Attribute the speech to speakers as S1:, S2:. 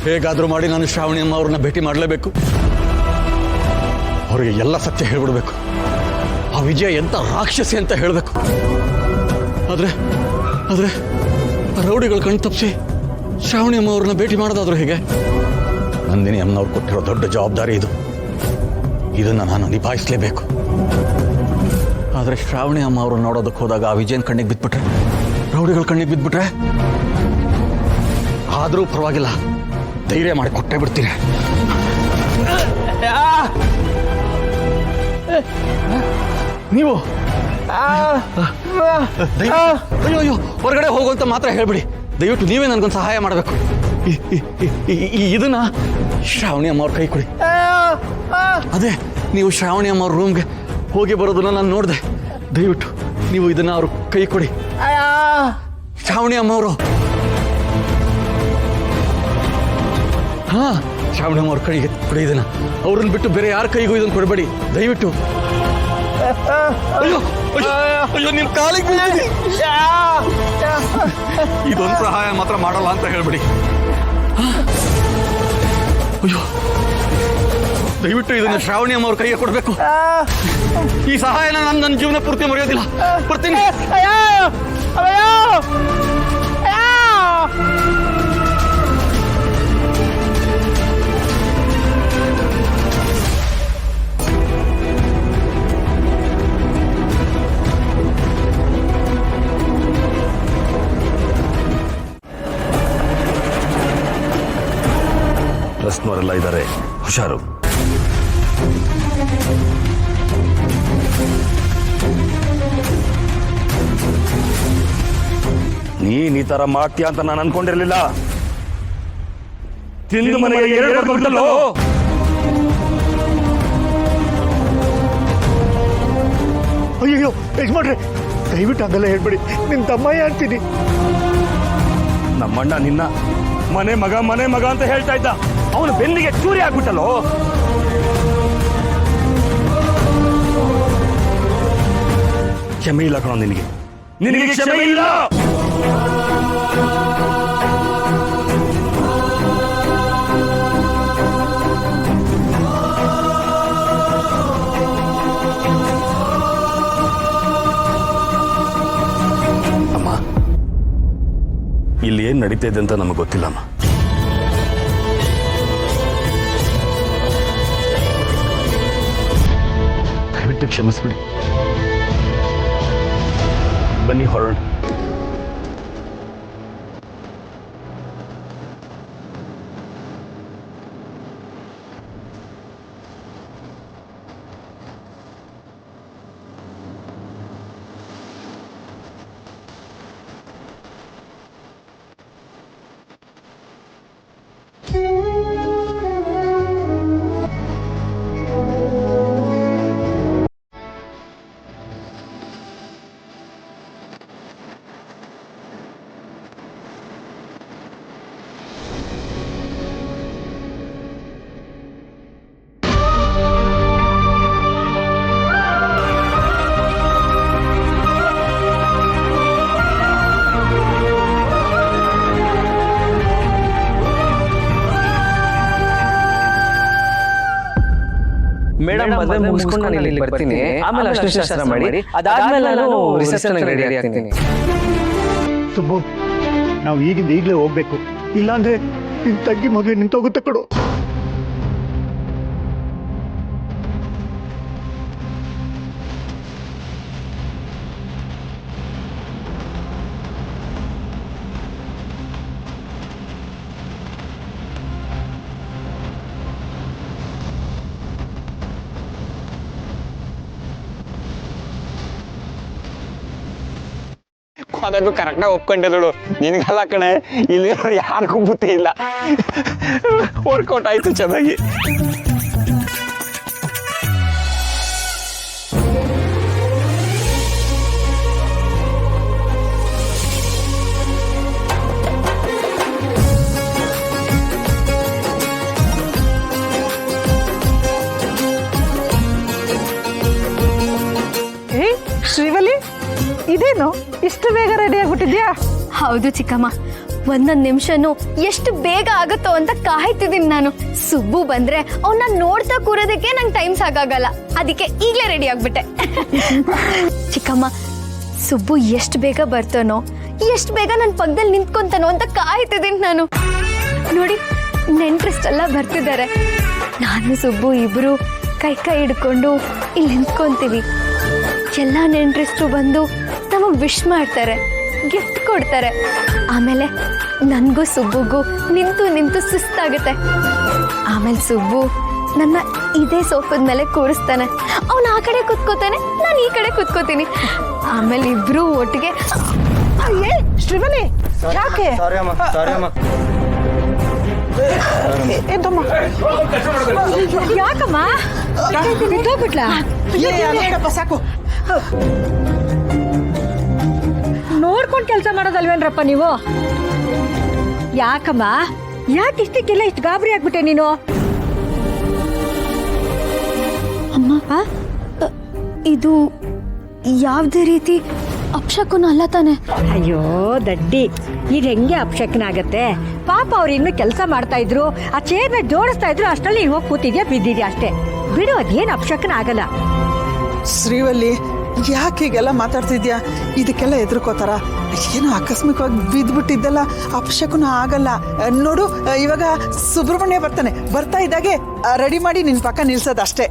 S1: ಹೇಗಾದರೂ ಮಾಡಿ ನಾನು ಶ್ರಾವಣಿ ಅಮ್ಮ ಅವ್ರನ್ನ ಭೇಟಿ ಮಾಡಲೇಬೇಕು. ಅವರಿಗೆ ಎಲ್ಲ ಸತ್ಯ ಹೇಳ್ಬಿಡ್ಬೇಕು. ಆ ವಿಜಯ ಎಂತ ರಾಕ್ಷಸಿ ಅಂತ ಹೇಳಬೇಕು. ಆದ್ರೆ ಆದ್ರೆ ರೌಡಿಗಳು ಕಣ್ ತಪ್ಪಿಸಿ ಶ್ರಾವಣಿ ಅಮ್ಮ ಅವ್ರನ್ನ ಭೇಟಿ ಮಾಡೋದಾದ್ರು ಹೇಗೆ? ನಂದಿನಿ ಅಮ್ಮನವ್ರು ಕೊಟ್ಟಿರೋ ದೊಡ್ಡ ಜವಾಬ್ದಾರಿ ಇದು. ಇದನ್ನು ನಾನು ನಿಭಾಯಿಸಲೇಬೇಕು. ಆದರೆ ಶ್ರಾವಣಿ ಅಮ್ಮ ಅವರು ನೋಡೋದಕ್ಕೆ ಹೋದಾಗ ಆ ವಿಜಯನ್ ಕಣ್ಣಿಗೆ ಬಿದ್ಬಿಟ್ರೆ, ರೌಡಿಗಳ ಕಣ್ಣಿಗೆ ಬಿದ್ಬಿಟ್ರೆ, ಆದರೂ ಪರವಾಗಿಲ್ಲ, ಧೈರ್ಯ ಮಾಡಿ ಕೊಟ್ಟೇ ಬಿಡ್ತೀನಿ. ನೀವು ಅಯ್ಯೋ ಅಯ್ಯೋ ಹೊರಗಡೆ ಹೋಗುವಂತ ಮಾತ್ರ ಹೇಳ್ಬಿಡಿ. ದಯವಿಟ್ಟು ನೀವೇ ನನಗೊಂದು ಸಹಾಯ ಮಾಡಬೇಕು. ಇದನ್ನ ಶ್ರಾವಣಿ ಅಮ್ಮ ಅವ್ರ ಕೈ ಕೊಡಿ. ಅದೇ ನೀವು ಶ್ರಾವಣಿ ಅಮ್ಮ ಅವ್ರ ರೂಮ್ಗೆ ಹೋಗಿ ಬರೋದನ್ನ ನಾನು ನೋಡಿದೆ. ದಯವಿಟ್ಟು ನೀವು ಇದನ್ನ ಅವ್ರ ಕೈ ಕೊಡಿ. ಶ್ರಾವಣಿ ಅಮ್ಮ ಅವರು ಶ್ರಾವಣಿ ಅಮ್ಮ ಅವ್ರ ಕೈಗೆ ಕೊಡಿ ಇದನ್ನ. ಅವ್ರನ್ನ ಬಿಟ್ಟು ಬೇರೆ ಯಾರ ಕೈಗೂ ಇದನ್ನ ಕೊಡಬೇಡಿ ದಯವಿಟ್ಟು. ಅಯ್ಯೋ ಅಯ್ಯೋ ನಿಮ್ ಕಾಲಿಗೆ ಇದೊಂದು ಸಹಾಯ ಮಾತ್ರ ಮಾಡಲ್ಲ ಅಂತ ಹೇಳ್ಬಿಡಿ. ಅಯ್ಯೋ ದಯವಿಟ್ಟು ಇದನ್ನ ಶ್ರಾವಣಿ ಅಮ್ಮ ಅವ್ರ ಕೈಗೆ ಕೊಡ್ಬೇಕು. ಈ ಸಹಾಯನ ನಾನು ನನ್ನ ಜೀವನ ಪೂರ್ತಿ ಮರೆಯೋದಿಲ್ಲ. ಬರ್ತೀನಿ.
S2: ಟ್ರಸ್ಟ್ನವರೆಲ್ಲ ಇದ್ದಾರೆ, ಹುಷಾರು. ನೀನ್ ಈ ತರ ಮಾಡ್ತೀಯ ಅಂತ ನಾನು ಅನ್ಕೊಂಡಿರ್ಲಿಲ್ಲ. ತಿಂದು ಮನೆಗೆ ಎರಡು ಬರ್ಬಿಟ್ಟಲ್ಲೋ.
S3: ಅಯ್ಯೋ ಯಜಮಾನ್ರೆ, ದಯವಿಟ್ಟು ಹಂಗೆಲ್ಲ ಹೇಳ್ಬೇಡಿ. ನಿನ್ ತಮ್ಮಯ್ಯ ಅಂತೀನಿ.
S2: ನಮ್ಮಣ್ಣ ನಿನ್ನ ಮನೆ ಮಗ ಅಂತ ಹೇಳ್ತಾ ಇದ್ದ. ಅವನು ಬೆನ್ನಿಗೆ ಚೂರಿ ಆಗ್ಬಿಟ್ಟಲ್ಲೋ. ಕ್ಷಮೆ ಇಲ್ಲ ಕಣೋ ನಿನಗೆ ಕ್ಷಮೆ ಇಲ್ಲ. ಅಮ್ಮ, ಇಲ್ಲಿ ಏನ್ ನಡೀತಾ ಇದೆ ಅಂತ ನಮಗೆ ಗೊತ್ತಿಲ್ಲಮ್ಮ.
S3: ದಯವಿಟ್ಟು ಕ್ಷಮಿಸ್ಬಿಡಿ.
S2: ಬನ್ನಿ ಹೊರಡ.
S4: ಮೇಡಮ್ ಮದುವೆ ಮುಗಿಸ್ಕೊಂಡು ನಾನು ಇಲ್ಲಿ ಬರ್ತೀನಿ. ಆಮೇಲೆ ಅಷ್ಟು ಶಾಸ್ತ್ರ ಮಾಡಿ ಅದಾದ್ಮೇಲೆ ನಾನು ರಿಸೆಪ್ಷನ್ ರೆಡಿ ಆಗ್ತೀನಿ.
S3: ಸುಬ್ಬು, ನಾವು ಈಗಲೇ ಹೋಗ್ಬೇಕು. ಇಲ್ಲಾಂದ್ರೆ ನಿನ್ ತಂಗಿ ಮದುವೆ ನಿಂತೋಗುತ್ತೆ ಕೊಡು.
S5: ಅದನ್ನು ಕರೆಕ್ಟಾಗಿ ಒಪ್ಕೊಂಡಿದ್ದಳು. ನಿನಗಲ್ಲ ಕಣೆ, ಇಲ್ಲಿ ಯಾರಿಗೂ ಬುದ್ಧಿ ಇಲ್ಲ. ವರ್ಕೌಟ್ ಆಯ್ತು ಚೆನ್ನಾಗಿ.
S6: ಶ್ರೀವಲಿ, ಇದೇನು ಇಷ್ಟು ಬೇಗ ರೆಡಿ ಆಗ್ಬಿಟ್ಟಿದ್ಯಾ?
S7: ಹೌದು ಚಿಕ್ಕಮ್ಮ,
S6: ಒಂದೊಂದ್ ನಿಮಿಷನು ಎಷ್ಟು ಬೇಗ ಆಗುತ್ತೋ ಅಂತ ಕಾಯ್ತಿದ್ದೀನಿ ನಾನು. ಸುಬ್ಬು ಬಂದ್ರೆ ಅವನ್ನ ನೋಡ್ತಾ ಕೂರೋದಕ್ಕೆ ನಂಗೆ ಟೈಮ್ ಸಾಕಾಗಲ್ಲ. ಅದಕ್ಕೆ ಈಗಲೇ ರೆಡಿ ಆಗ್ಬಿಟ್ಟೆ. ಚಿಕ್ಕಮ್ಮ, ಸುಬ್ಬು ಎಷ್ಟು ಬೇಗ ಬರ್ತಾನೋ, ಎಷ್ಟು ಬೇಗ ನನ್ನ ಪಕ್ಕದಲ್ಲಿ ನಿಂತ್ಕೊಂತಾನೋ ಅಂತ ಕಾಯ್ತಿದ್ದೀನಿ ನಾನು. ನೋಡಿ, ನೆಂಟ್ರಿಷ್ಟೆಲ್ಲ ಬರ್ತಿದ್ದಾರೆ. ನಾನು ಸುಬ್ಬು ಇಬ್ರು ಕೈ ಕೈ ಹಿಡ್ಕೊಂಡು ಇಲ್ಲಿ ನಿಂತ್ಕೊಂತೀವಿ. ಎಲ್ಲ ನೆಂಟ್ರಿಸ್ಟ್ರು ಬಂದು ನಮಗೆ ವಿಶ್ ಮಾಡ್ತಾರೆ, ಗಿಫ್ಟ್ ಕೊಡ್ತಾರೆ. ಆಮೇಲೆ ನನಗೂ ಸುಬ್ಬುಗೂ ನಿಂತು ನಿಂತು ಸುಸ್ತಾಗುತ್ತೆ. ಆಮೇಲೆ ಸುಬ್ಬು ನನ್ನ ಇದೇ ಸೋಫದ ಮೇಲೆ ಕೂರಿಸ್ತಾನೆ. ಅವನು ಆ ಕಡೆ ಕುತ್ಕೋತಾನೆ, ನಾನು ಈ ಕಡೆ ಕುತ್ಕೋತೀನಿ. ಆಮೇಲೆ ಇಬ್ರು ಒಟ್ಟಿಗೆ
S7: ಶ್ರೀವನಿ, ಯಾಕೆ
S6: ಯಾಕಮ್ಮ ಬಿಟ್ಟೋಗ್ಬಿಟ್ಲಾ?
S7: ಸಾಕು, ನೋಡ್ಕೊಂಡು ಕೆಲಸ ಮಾಡೋದಲ್ವೇನ್ರಪ್ಪ ನೀವು? ಯಾಕಮ್ಮ, ಯಾಕೆ ಇಷ್ಟಕ್ಕೆಲ್ಲ ಇಷ್ಟು ಗಾಬರಿ ಆಗ್ಬಿಟ್ಟೆ ನೀನು?
S6: ಅಮ್ಮ, ಇದು ಯಾವುದೇ ರೀತಿ ಅಪಶಕುನ ಅಲ್ಲ ತಾನೆ?
S7: ಅಯ್ಯೋ ದಡ್ಡಿ, ಇದು ಹೆಂಗೆ ಅಪಶಕ್ನಾಗತ್ತೆ? ಪಾಪ ಅವ್ರು ಇನ್ನು ಕೆಲಸ ಮಾಡ್ತಾ ಇದ್ರು, ಆ ಚೇರ್ನ ಜೋಡಿಸ್ತಾ ಇದ್ರು, ಅಷ್ಟರಲ್ಲಿ ನೀನು ಹೋಗಿ ಕೂತಿದ್ಯಾ, ಬಿದ್ದಿದ್ಯಾ ಅಷ್ಟೇ. ಬಿಡು, ಅದೇನು ಅಪಶಕನ ಆಗಲ್ಲ.
S8: ಶ್ರೀವಲ್ಲಿ, ಯಾಕೆ ಹೀಗೆಲ್ಲ ಮಾತಾಡ್ತಿದ್ಯಾ? ಇದಕ್ಕೆಲ್ಲ ಎದುರ್ಕೋತಾರ? ಏನೋ ಆಕಸ್ಮಿಕವಾಗಿ ಬಿದ್ದುಬಿಟ್ಟಿದ್ದಲ್ಲ, ಅಪಶಕುನ ಆಗಲ್ಲ. ನೋಡು, ಇವಾಗ ಸುಬ್ರಹ್ಮಣ್ಯ ಬರ್ತಾನೆ, ಬರ್ತಾ ಇದ್ದಾಗೆ ರೆಡಿ ಮಾಡಿ ನಿನ್ನ ಪಕ್ಕ ನಿಲ್ಸೋದಷ್ಟೇ.